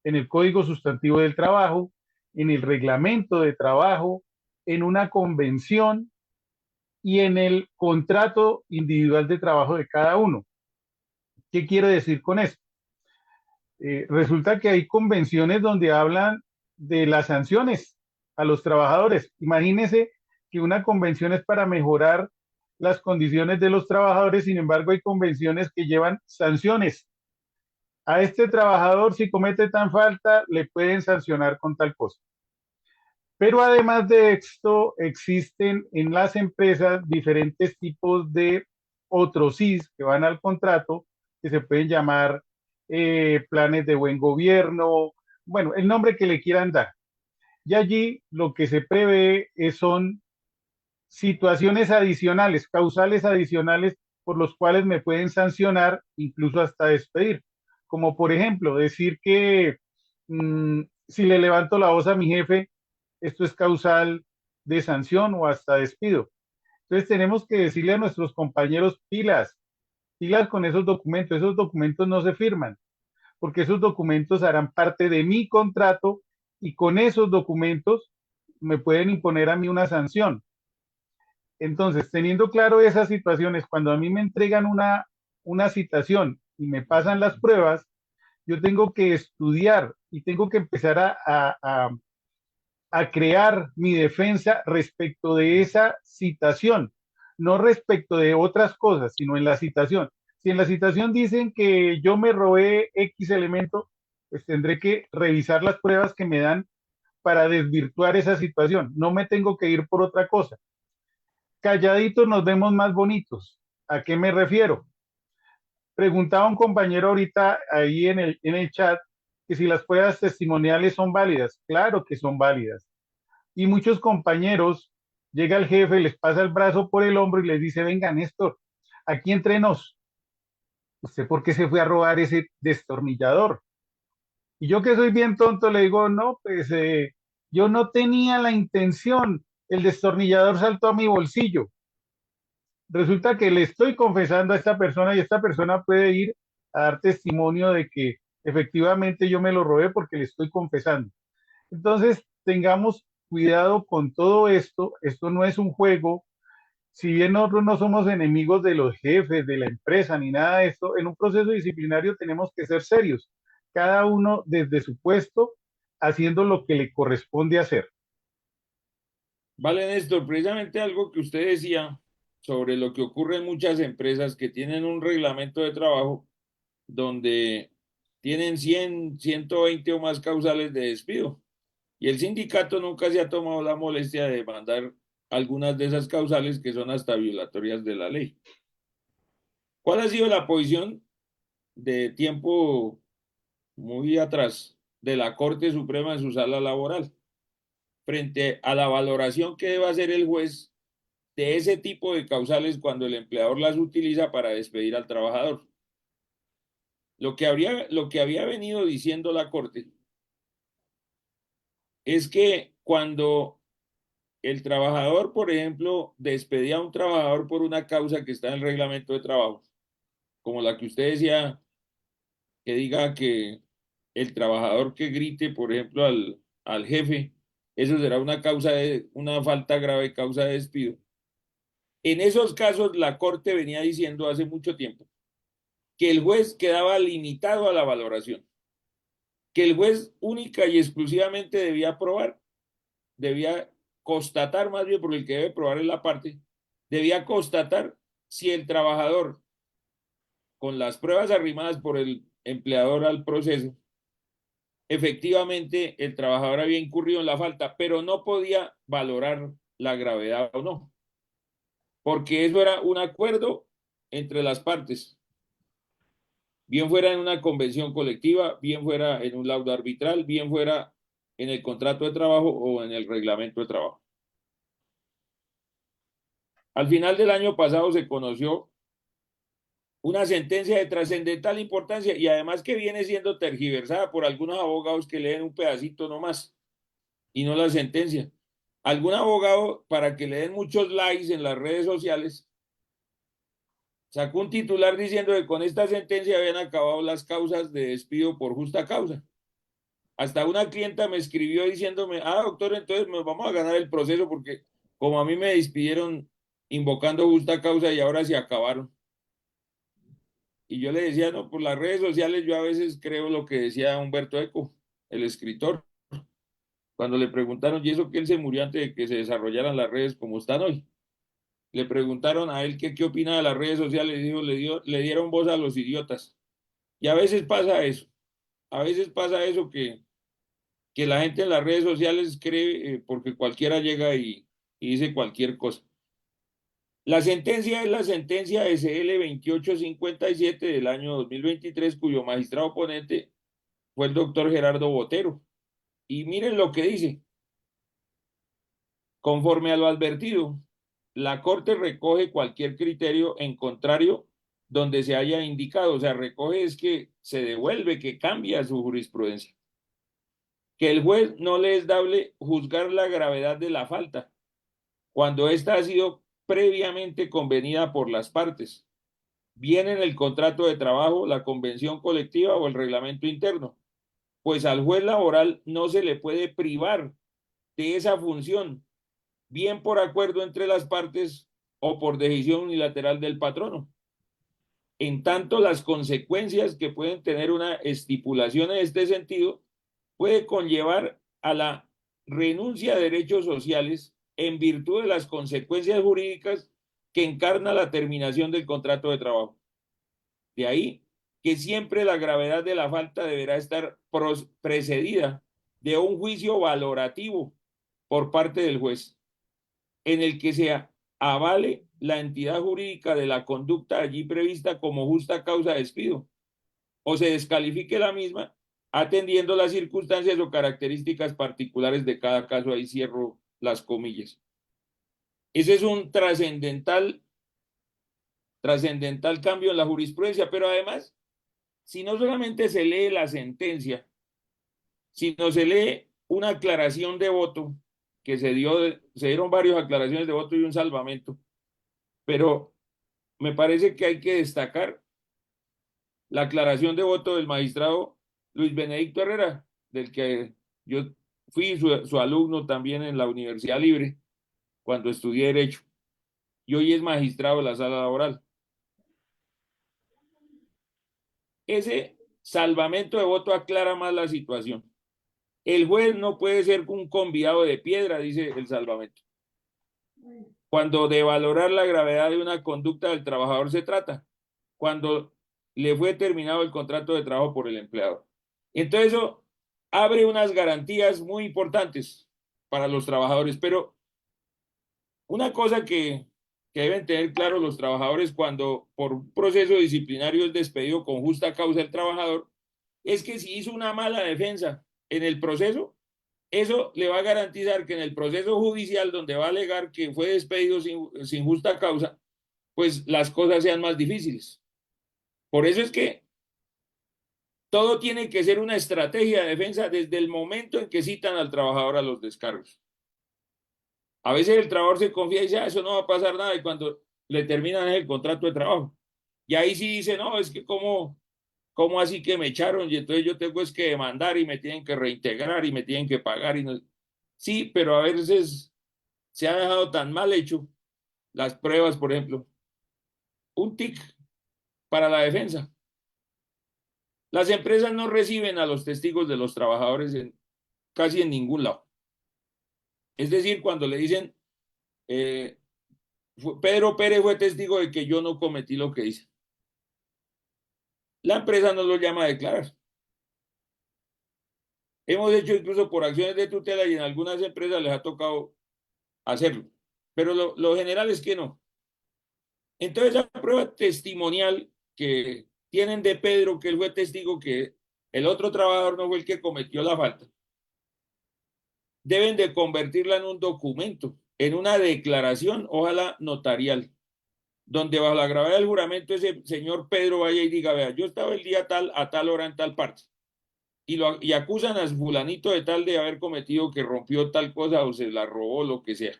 En el Código Sustantivo del Trabajo, en el Reglamento de Trabajo, en una convención y en el contrato individual de trabajo de cada uno. ¿Qué quiero decir con esto? Resulta que hay convenciones donde hablan de las sanciones a los trabajadores. Imagínense que una convención es para mejorar las condiciones de los trabajadores, sin embargo hay convenciones que llevan sanciones. A este trabajador, si comete tan falta, le pueden sancionar con tal cosa. Pero además de esto, existen en las empresas diferentes tipos de otros SIS que van al contrato, que se pueden llamar planes de buen gobierno, bueno, el nombre que le quieran dar. Y allí lo que se prevé son situaciones adicionales, causales adicionales por los cuales me pueden sancionar, incluso hasta despedir. Como por ejemplo, decir que si le levanto la voz a mi jefe, esto es causal de sanción o hasta despido. Entonces tenemos que decirle a nuestros compañeros pilas, pilas con esos documentos no se firman, porque esos documentos harán parte de mi contrato y con esos documentos me pueden imponer a mí una sanción. Entonces, teniendo claro esas situaciones, cuando a mí me entregan una citación y me pasan las pruebas, yo tengo que estudiar y tengo que empezar a crear mi defensa respecto de esa citación, no respecto de otras cosas, sino en la citación. Si en la citación dicen que yo me robé X elemento, pues tendré que revisar las pruebas que me dan para desvirtuar esa situación. No me tengo que ir por otra cosa. Calladitos nos vemos más bonitos. ¿A qué me refiero? Preguntaba un compañero ahorita ahí en el chat que si las pruebas testimoniales son válidas. Claro que son válidas. Y muchos compañeros, llega el jefe, les pasa el brazo por el hombro y les dice, venga, Néstor, aquí entre nos, ¿usted por qué se fue a robar ese destornillador? Y yo que soy bien tonto le digo, no, pues yo no tenía la intención, el destornillador saltó a mi bolsillo. Resulta que le estoy confesando a esta persona y esta persona puede ir a dar testimonio de que efectivamente yo me lo robé porque le estoy confesando. Entonces, tengamos cuidado con todo esto. Esto no es un juego. Si bien nosotros no somos enemigos de los jefes, de la empresa, ni nada de esto, en un proceso disciplinario tenemos que ser serios. Cada uno desde su puesto, haciendo lo que le corresponde hacer. Vale, Néstor, precisamente algo que usted decía sobre lo que ocurre en muchas empresas que tienen un reglamento de trabajo donde tienen 100, 120 o más causales de despido. Y el sindicato nunca se ha tomado la molestia de mandar algunas de esas causales que son hasta violatorias de la ley. ¿Cuál ha sido la posición de tiempo muy atrás de la Corte Suprema en su sala laboral frente a la valoración que debe hacer el juez de ese tipo de causales cuando el empleador las utiliza para despedir al trabajador? Lo que había venido diciendo la Corte es que cuando el trabajador, por ejemplo, despedía a un trabajador por una causa que está en el reglamento de trabajo, como la que usted decía, que diga que el trabajador que grite, por ejemplo, al jefe, eso será una causa de una falta grave, causa de despido. En esos casos, la Corte venía diciendo hace mucho tiempo que el juez quedaba limitado a la valoración, que el juez única y exclusivamente debía probar, debía constatar más bien, porque el que debe probar es la parte, debía constatar si el trabajador, con las pruebas arrimadas por el empleador al proceso, efectivamente el trabajador había incurrido en la falta, pero no podía valorar la gravedad o no, porque eso era un acuerdo entre las partes, bien fuera en una convención colectiva, bien fuera en un laudo arbitral, bien fuera en el contrato de trabajo o en el reglamento de trabajo. Al final del año pasado se conoció una sentencia de trascendental importancia y además que viene siendo tergiversada por algunos abogados que leen un pedacito nomás y no la sentencia. Algún abogado, para que le den muchos likes en las redes sociales, sacó un titular diciendo que con esta sentencia habían acabado las causas de despido por justa causa. Hasta una clienta me escribió diciéndome, doctor, entonces nos vamos a ganar el proceso porque como a mí me despidieron invocando justa causa y ahora se acabaron. Y yo le decía, no, por las redes sociales yo a veces creo lo que decía Humberto Eco, el escritor, cuando le preguntaron, y eso que él se murió antes de que se desarrollaran las redes como están hoy. Le preguntaron a él que qué opina de las redes sociales, y dijo, le dieron voz a los idiotas. Y a veces pasa eso que la gente en las redes sociales cree porque cualquiera llega y dice cualquier cosa. La sentencia es la sentencia SL 2857 del año 2023, cuyo magistrado ponente fue el doctor Gerardo Botero. Y miren lo que dice. Conforme a lo advertido, la Corte recoge cualquier criterio en contrario donde se haya indicado. O sea, recoge es que se devuelve, que cambia su jurisprudencia. Que el juez no le es dable juzgar la gravedad de la falta cuando ésta ha sido previamente convenida por las partes, bien en el contrato de trabajo, la convención colectiva o el reglamento interno, pues al juez laboral no se le puede privar de esa función, bien por acuerdo entre las partes o por decisión unilateral del patrono. En tanto, las consecuencias que pueden tener una estipulación en este sentido puede conllevar a la renuncia a derechos sociales en virtud de las consecuencias jurídicas que encarna la terminación del contrato de trabajo. De ahí que siempre la gravedad de la falta deberá estar precedida de un juicio valorativo por parte del juez, en el que se avale la entidad jurídica de la conducta allí prevista como justa causa de despido, o se descalifique la misma, atendiendo las circunstancias o características particulares de cada caso. Ahí cierro las comillas. Ese es un trascendental cambio en la jurisprudencia, pero además, si no solamente se lee la sentencia, sino se lee una aclaración de voto que se dieron varias aclaraciones de voto y un salvamento, pero me parece que hay que destacar la aclaración de voto del magistrado Luis Benedicto Herrera, del que yo fui su alumno también en la Universidad Libre cuando estudié Derecho, y hoy es magistrado de la sala laboral. Ese salvamento de voto aclara más la situación. El juez no puede ser un convidado de piedra, dice el salvamento, cuando de valorar la gravedad de una conducta del trabajador se trata. Cuando le fue terminado el contrato de trabajo por el empleador. Entonces eso abre unas garantías muy importantes para los trabajadores, pero una cosa que deben tener claro los trabajadores cuando por un proceso disciplinario es despedido con justa causa el trabajador, es que si hizo una mala defensa en el proceso, eso le va a garantizar que en el proceso judicial donde va a alegar que fue despedido sin justa causa, pues las cosas sean más difíciles. Por eso es que todo tiene que ser una estrategia de defensa desde el momento en que citan al trabajador a los descargos. A veces el trabajador se confía y dice, eso no va a pasar nada, y cuando le terminan el contrato de trabajo. Y ahí sí dice, no, es que cómo así que me echaron y entonces yo tengo es que demandar y me tienen que reintegrar y me tienen que pagar. Y no... Sí, pero a veces se ha dejado tan mal hecho las pruebas, por ejemplo, un TIC para la defensa. Las empresas no reciben a los testigos de los trabajadores casi en ningún lado. Es decir, cuando le dicen, eh, Pedro Pérez fue testigo de que yo no cometí lo que hice, la empresa no lo llama a declarar. Hemos hecho incluso por acciones de tutela y en algunas empresas les ha tocado hacerlo, pero lo general es que no. Entonces, esa prueba testimonial que tienen de Pedro, que él fue testigo que el otro trabajador no fue el que cometió la falta, deben de convertirla en un documento, en una declaración, ojalá notarial, donde bajo la gravedad del juramento ese señor Pedro vaya y diga, vea, yo estaba el día tal, a tal hora en tal parte, y acusan a fulanito de tal de haber cometido que rompió tal cosa o se la robó, lo que sea.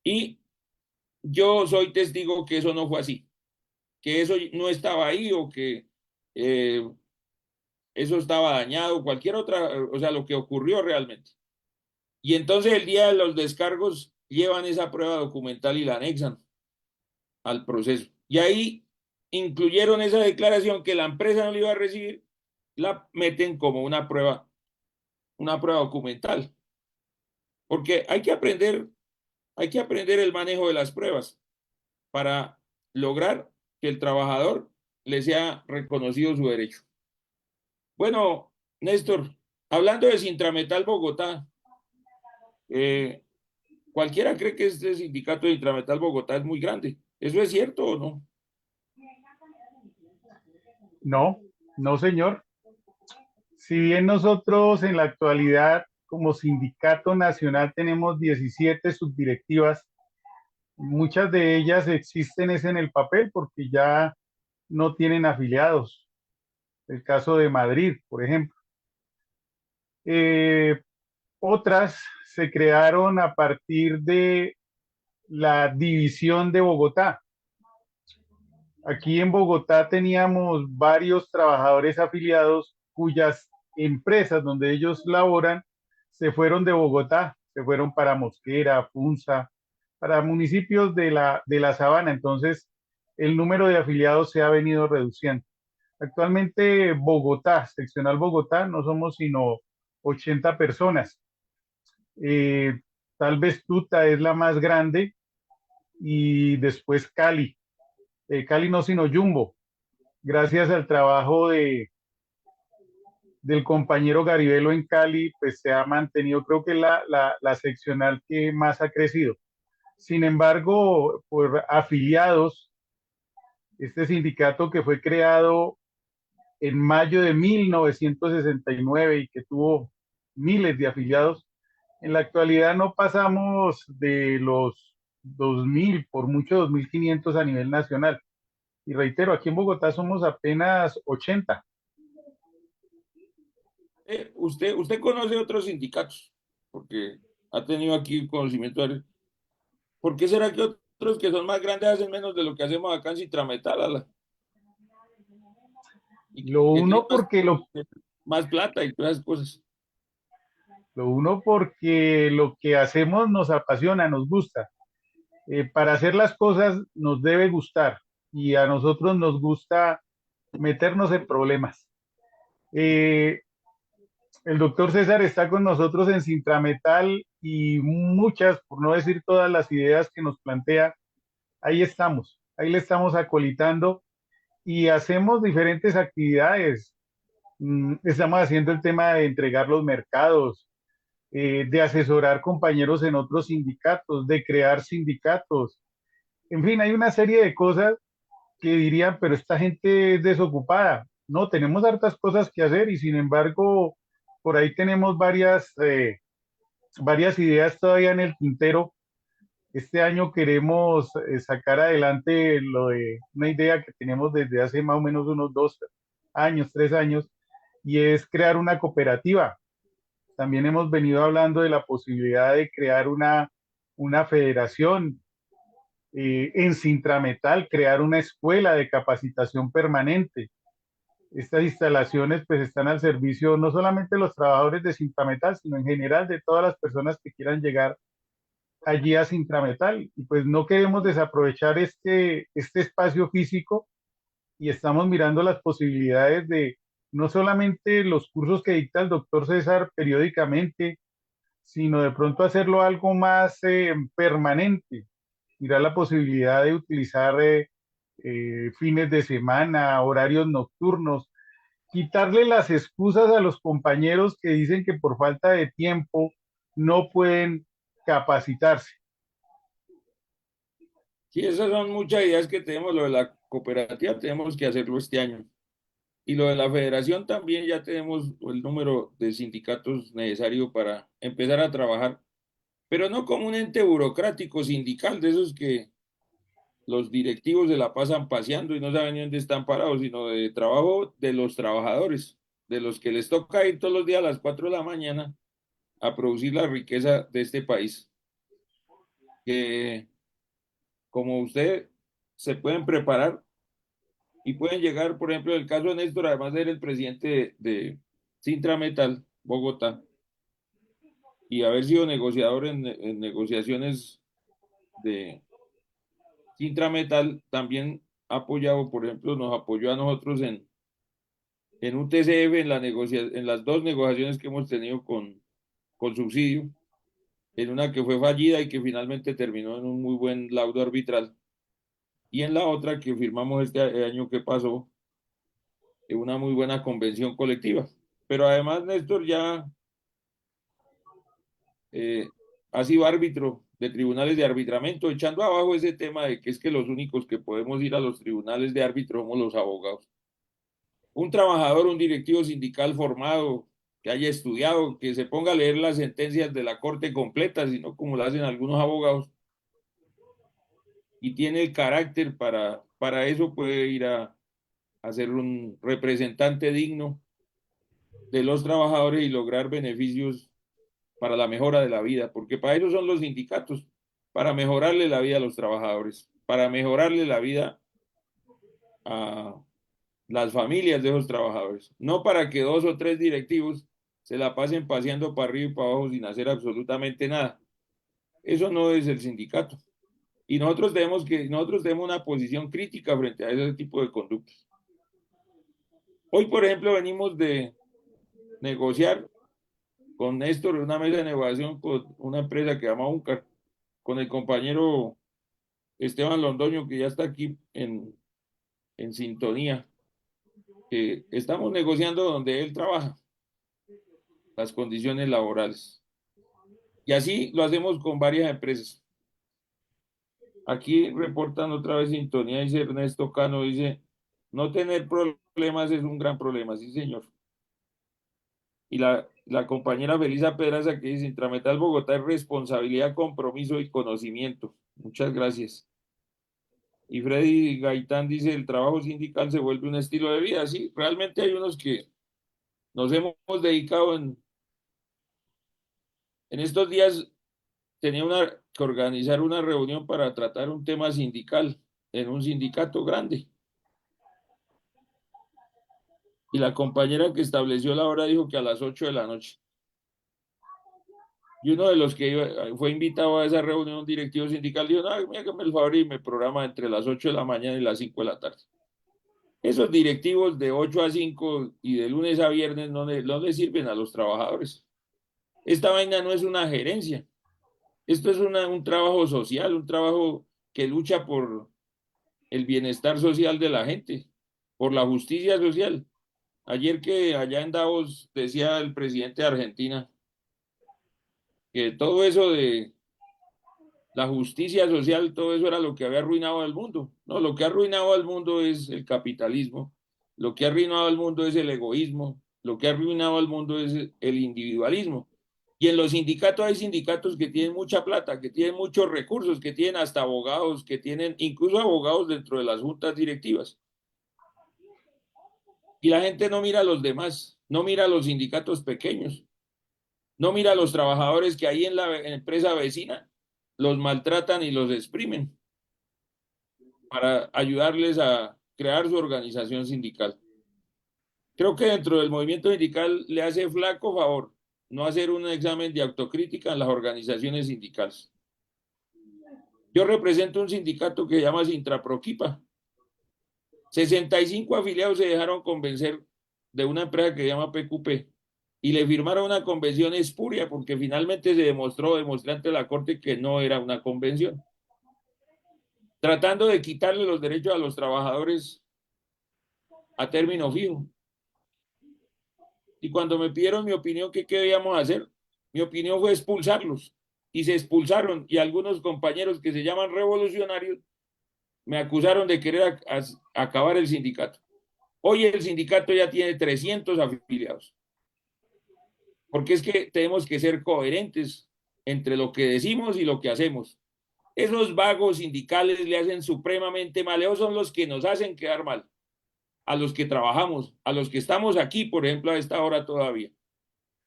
Y yo soy testigo que eso no fue así, que eso no estaba ahí o que eh, eso estaba dañado, cualquier otra, o sea, lo que ocurrió realmente. Y entonces el día de los descargos llevan esa prueba documental y la anexan al proceso. Y ahí incluyeron esa declaración que la empresa no le iba a recibir, la meten como una prueba documental. Porque hay que aprender el manejo de las pruebas para lograr que el trabajador le sea reconocido su derecho. Bueno, Néstor, hablando de Sintrametal Bogotá, eh, cualquiera cree que este sindicato de Sintrametal Bogotá es muy grande. ¿Eso es cierto o no? No, no, señor. Si bien nosotros en la actualidad como sindicato nacional tenemos 17 subdirectivas, muchas de ellas existen es en el papel porque ya no tienen afiliados. El caso de Madrid, por ejemplo. Eh, Otras se crearon a partir de la división de Bogotá. Aquí en Bogotá teníamos varios trabajadores afiliados cuyas empresas donde ellos laboran se fueron de Bogotá, se fueron para Mosquera, Punza, para municipios de la Sabana. Entonces, el número de afiliados se ha venido reduciendo. Actualmente Bogotá, seccional Bogotá, no somos sino 80 personas. Eh, Tal vez Tuta es la más grande y después Cali. Cali no sino Jumbo, gracias al trabajo del compañero Garibelo en Cali, pues se ha mantenido, creo que la seccional que más ha crecido. Sin embargo, por afiliados, este sindicato que fue creado en mayo de 1969 y que tuvo miles de afiliados, en la actualidad no pasamos de los 2.000, por mucho 2.500 a nivel nacional. Y reitero, aquí en Bogotá somos apenas 80. Usted conoce otros sindicatos, porque ha tenido aquí conocimiento de... ¿Por qué será que otros que son más grandes hacen menos de lo que hacemos acá en Citrametal, y Lo que tienen uno porque más plata y todas esas cosas? lo que hacemos nos apasiona, nos gusta. Para hacer las cosas nos debe gustar y a nosotros nos gusta meternos en problemas. Eh, el doctor César está con nosotros en Sintrametal y muchas, por no decir todas las ideas que nos plantea, ahí estamos, ahí le estamos acolitando y hacemos diferentes actividades. Estamos haciendo el tema de entregar los mercados, de asesorar compañeros en otros sindicatos, de crear sindicatos. En fin, hay una serie de cosas que dirían, pero esta gente es desocupada. No, tenemos hartas cosas que hacer y sin embargo, por ahí tenemos varias ideas todavía en el tintero. Este año queremos sacar adelante lo de una idea que tenemos desde hace más o menos unos 2 años, 3 años, y es crear una cooperativa. También hemos venido hablando de la posibilidad de crear una federación en Sintrametal, crear una escuela de capacitación permanente. Estas instalaciones pues están al servicio no solamente de los trabajadores de Sintrametal, sino en general de todas las personas que quieran llegar allí a Sintrametal. Y pues no queremos desaprovechar este espacio físico y estamos mirando las posibilidades de no solamente los cursos que dicta el doctor César periódicamente, sino de pronto hacerlo algo más permanente, mirar la posibilidad de utilizar fines de semana, horarios nocturnos, quitarle las excusas a los compañeros que dicen que por falta de tiempo no pueden capacitarse. Sí, esas son muchas ideas que tenemos. Lo de la cooperativa tenemos que hacerlo este año. Y lo de la federación también ya tenemos el número de sindicatos necesario para empezar a trabajar, pero no como un ente burocrático sindical, de esos que los directivos se la pasan paseando y no saben ni dónde están parados, sino de trabajo de los trabajadores, de los que les toca ir todos los días a las 4 de la mañana a producir la riqueza de este país. Que como usted se pueden preparar y pueden llegar, por ejemplo, el caso de Néstor, además de ser el presidente de Sintra Metal, Bogotá, y haber sido negociador en negociaciones de Sintra Metal, también ha apoyado, por ejemplo, nos apoyó a nosotros en UTCF en las dos negociaciones que hemos tenido con subsidio, en una que fue fallida y que finalmente terminó en un muy buen laudo arbitral, y en la otra que firmamos este año que pasó, en una muy buena convención colectiva. Pero además Néstor ya eh, ha sido árbitro de tribunales de arbitramiento, echando abajo ese tema de que es que los únicos que podemos ir a los tribunales de árbitro somos los abogados. Un trabajador, un directivo sindical formado, que haya estudiado, que se ponga a leer las sentencias de la corte completa, sino como lo hacen algunos abogados, y tiene el carácter para eso, puede ir a ser un representante digno de los trabajadores y lograr beneficios para la mejora de la vida, porque para eso son los sindicatos, para mejorarle la vida a los trabajadores, para mejorarle la vida a las familias de esos trabajadores, no para que dos o tres directivos se la pasen paseando para arriba y para abajo sin hacer absolutamente nada. Eso no es el sindicato. Y nosotros tenemos una posición crítica frente a ese tipo de conductas. Hoy, por ejemplo, venimos de negociar con Néstor una mesa de negociación con una empresa que se llama Uncar, con el compañero Esteban Londoño, que ya está aquí en sintonía, que estamos negociando donde él trabaja, las condiciones laborales. Y así lo hacemos con varias empresas. Aquí reportan otra vez sintonía, dice Ernesto Cano, dice, no tener problemas es un gran problema, sí señor. Y la compañera Felisa Pedraza que dice, Intrametal Bogotá es responsabilidad, compromiso y conocimiento. Muchas gracias. Y Freddy Gaitán dice, el trabajo sindical se vuelve un estilo de vida. Sí, realmente hay unos que nos hemos dedicado en estos días, tenía que organizar una reunión para tratar un tema sindical en un sindicato grande. Y la compañera que estableció la hora dijo que a las 8 de la noche. Y uno de los que fue invitado a esa reunión, un directivo sindical, dijo, no, hágame el favor y me programa entre las 8 de la mañana y las 5 de la tarde. Esos directivos de 8 a 5 y de lunes a viernes no le sirven a los trabajadores. Esta vaina no es una gerencia. Esto es un trabajo social, un trabajo que lucha por el bienestar social de la gente. por la justicia social. Ayer que allá en Davos decía el presidente de Argentina que todo eso de la justicia social, todo eso era lo que había arruinado al mundo. No, lo que ha arruinado al mundo es el capitalismo, lo que ha arruinado al mundo es el egoísmo, lo que ha arruinado al mundo es el individualismo. Y en los sindicatos hay sindicatos que tienen mucha plata, que tienen muchos recursos, que tienen hasta abogados, que tienen incluso abogados dentro de las juntas directivas. Y la gente no mira a los demás, no mira a los sindicatos pequeños, no mira a los trabajadores que ahí en la empresa vecina los maltratan y los exprimen para ayudarles a crear su organización sindical. Creo que dentro del movimiento sindical le hace flaco favor no hacer un examen de autocrítica en las organizaciones sindicales. Yo represento un sindicato que se llama Sintraproquipa. 65 afiliados se dejaron convencer de una empresa que se llama PQP y le firmaron una convención espuria porque finalmente se demostró ante la Corte que no era una convención, tratando de quitarle los derechos a los trabajadores a término fijo. Y cuando me pidieron mi opinión, ¿qué debíamos hacer? Mi opinión fue expulsarlos. Y se expulsaron. Y algunos compañeros que se llaman revolucionarios me acusaron de querer acabar el sindicato. Hoy el sindicato ya tiene 300 afiliados. Porque es que tenemos que ser coherentes entre lo que decimos y lo que hacemos. Esos vagos sindicales le hacen supremamente mal. Esos son los que nos hacen quedar mal. A los que trabajamos, a los que estamos aquí, por ejemplo, a esta hora todavía,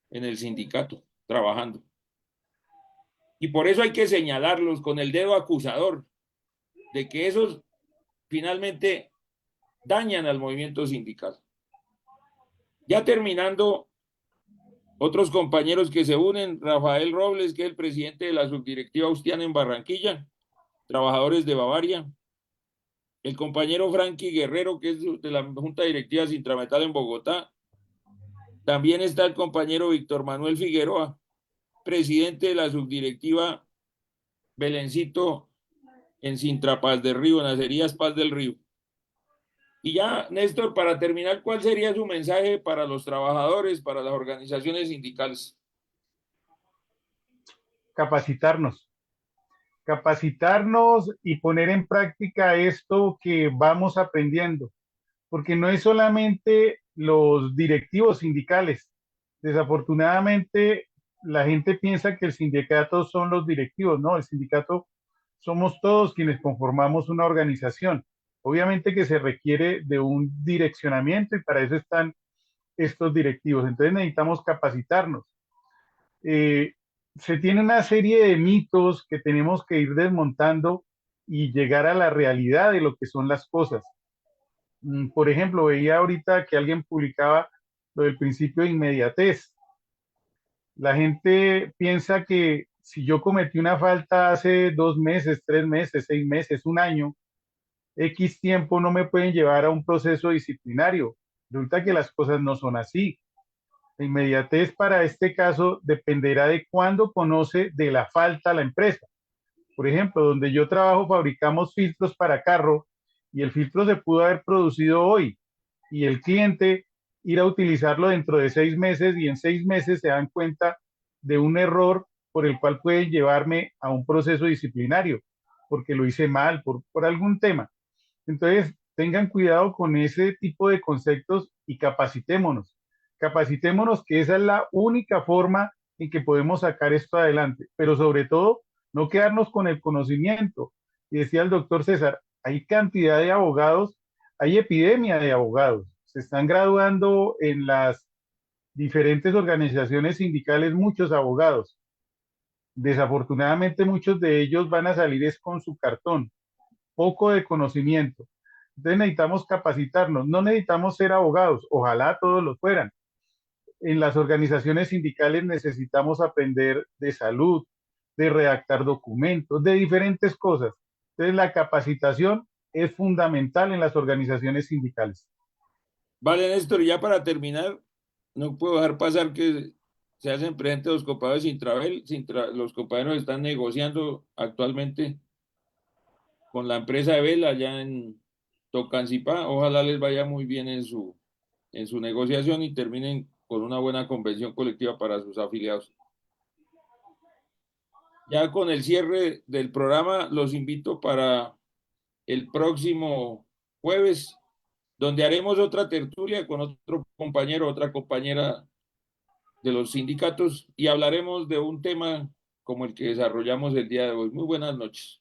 en el sindicato, trabajando. Y por eso hay que señalarlos con el dedo acusador de que esos finalmente dañan al movimiento sindical. Ya terminando, otros compañeros que se unen, Rafael Robles, que es el presidente de la subdirectiva Austiana en Barranquilla, trabajadores de Bavaria, el compañero Frankie Guerrero, que es de la Junta Directiva Sintrametal en Bogotá, también está el compañero Víctor Manuel Figueroa, presidente de la subdirectiva Belencito en Sintra Paz del Río, en Acerías Paz del Río. Y ya, Néstor, para terminar, ¿cuál sería su mensaje para los trabajadores, para las organizaciones sindicales? Capacitarnos, capacitarnos y poner en práctica esto que vamos aprendiendo, porque no es solamente los directivos sindicales. Desafortunadamente, la gente piensa que el sindicato son los directivos, no, el sindicato somos todos quienes conformamos una organización. Obviamente que se requiere de un direccionamiento y para eso están estos directivos. Entonces necesitamos capacitarnos. Eh, Se tiene una serie de mitos que tenemos que ir desmontando y llegar a la realidad de lo que son las cosas. Por ejemplo, veía ahorita que alguien publicaba lo del principio de inmediatez. La gente piensa que si yo cometí una falta hace 2 meses, 3 meses, 6 meses, un año, X tiempo no me pueden llevar a un proceso disciplinario. Resulta que las cosas no son así. La inmediatez para este caso dependerá de cuándo conoce de la falta la empresa. Por ejemplo, donde yo trabajo fabricamos filtros para carro y el filtro se pudo haber producido hoy y el cliente ir a utilizarlo dentro de 6 meses y en 6 meses se dan cuenta de un error por el cual pueden llevarme a un proceso disciplinario porque lo hice mal, por algún tema. Entonces, tengan cuidado con ese tipo de conceptos y capacitémonos. Capacitémonos, que esa es la única forma en que podemos sacar esto adelante, pero sobre todo, no quedarnos con el conocimiento. Y decía el doctor César, hay cantidad de abogados, hay epidemia de abogados. Se están graduando en las diferentes organizaciones sindicales muchos abogados. Desafortunadamente, muchos de ellos van a salir es con su cartón, poco de conocimiento. Entonces necesitamos capacitarnos, no necesitamos ser abogados, ojalá todos lo fueran. En las organizaciones sindicales necesitamos aprender de salud, de redactar documentos, de diferentes cosas. Entonces la capacitación es fundamental en las organizaciones sindicales. Vale, Néstor, y ya para terminar, no puedo dejar pasar que se hacen presentes los compañeros de Sintravel. Los compañeros están negociando actualmente con la empresa de Vela allá Tocancipá, ojalá les vaya muy bien en su negociación y terminen con una buena convención colectiva para sus afiliados. Ya con el cierre del programa, los invito para el próximo jueves, donde haremos otra tertulia con otro compañero, otra compañera de los sindicatos y hablaremos de un tema como el que desarrollamos el día de hoy. Muy buenas noches.